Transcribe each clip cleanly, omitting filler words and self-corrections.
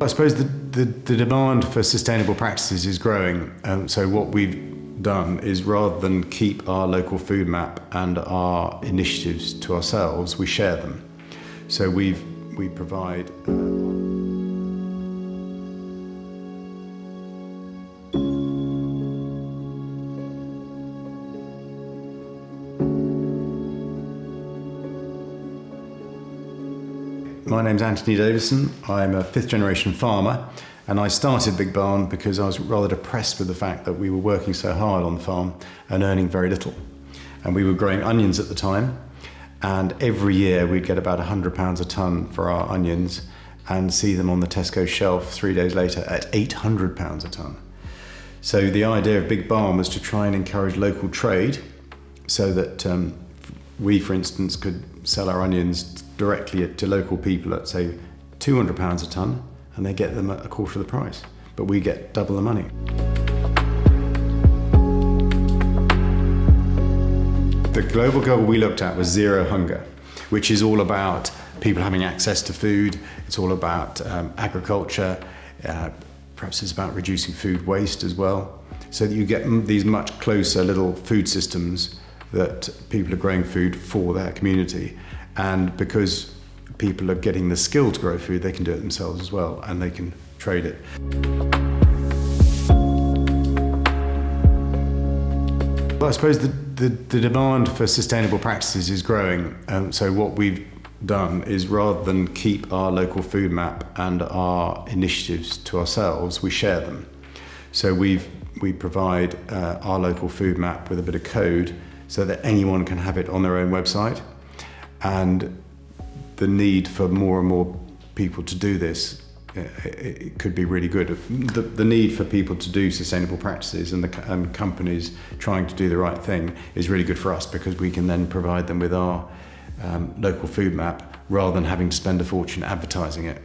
I suppose the demand for sustainable practices is growing, so what we've done is, rather than keep our local food map and our initiatives to ourselves, we share them. So we provide My name's Anthony Davison. I'm a fifth generation farmer, and I started BigBarn because I was rather depressed with the fact that we were working so hard on the farm and earning very little. And we were growing onions at the time, and every year we'd get about £100 a tonne for our onions and see them on the Tesco shelf 3 days later at £800 a tonne. So the idea of BigBarn was to try and encourage local trade so that we, for instance, could sell our onions directly to local people at, say, £200 a tonne, and they get them at a quarter of the price, but we get double the money. The global goal we looked at was zero hunger, which is all about people having access to food. It's all about agriculture. Perhaps it's about reducing food waste as well, so that you get these much closer little food systems that people are growing food for their community. And because people are getting the skill to grow food, they can do it themselves as well, and they can trade it. Well, I suppose the demand for sustainable practices is growing, so what we've done is, rather than keep our local food map and our initiatives to ourselves, we share them. So we provide our local food map with a bit of code so that anyone can have it on their own website. And the need for more and more people to do this, it could be really good. The need for people to do sustainable practices and companies trying to do the right thing is really good for us, because we can then provide them with our local food map rather than having to spend a fortune advertising it.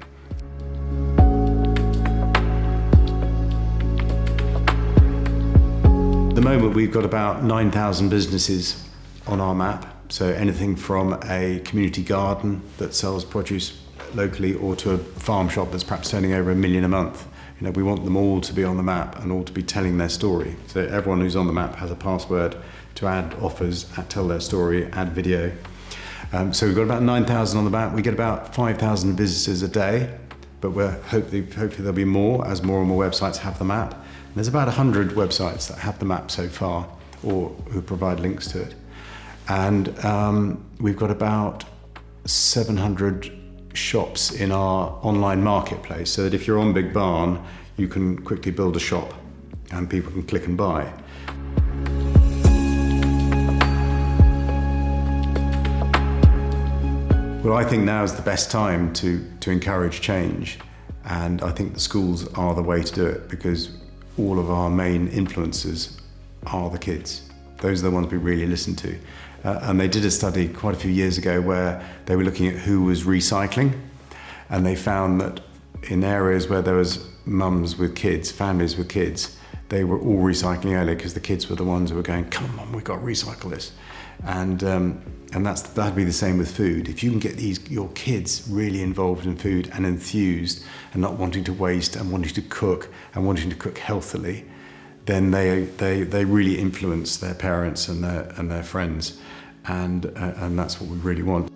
At the moment we've got about 9,000 businesses on our map. So anything from a community garden that sells produce locally, or to a farm shop that's perhaps turning over £1 million a month. You know, we want them all to be on the map and all to be telling their story. So everyone who's on the map has a password to add offers, tell their story, add video. So we've got about 9,000 on the map. We get about 5,000 visitors a day, but hopefully there'll be more as more and more websites have the map. And there's about 100 websites that have the map so far, or who provide links to it. And we've got about 700 shops in our online marketplace, so that if you're on BigBarn, you can quickly build a shop and people can click and buy. Well, I think now is the best time to encourage change, and I think the schools are the way to do it, because all of our main influencers are the kids. Those are the ones we really listen to. And they did a study quite a few years ago where they were looking at who was recycling, and they found that in areas where there was mums with kids, families with kids, they were all recycling early, because the kids were the ones who were going, come on, we've got to recycle this. And that'd be the same with food. If you can get your kids really involved in food and enthused and not wanting to waste and wanting to cook healthily, then they really influence their parents and their friends, and that's what we really want.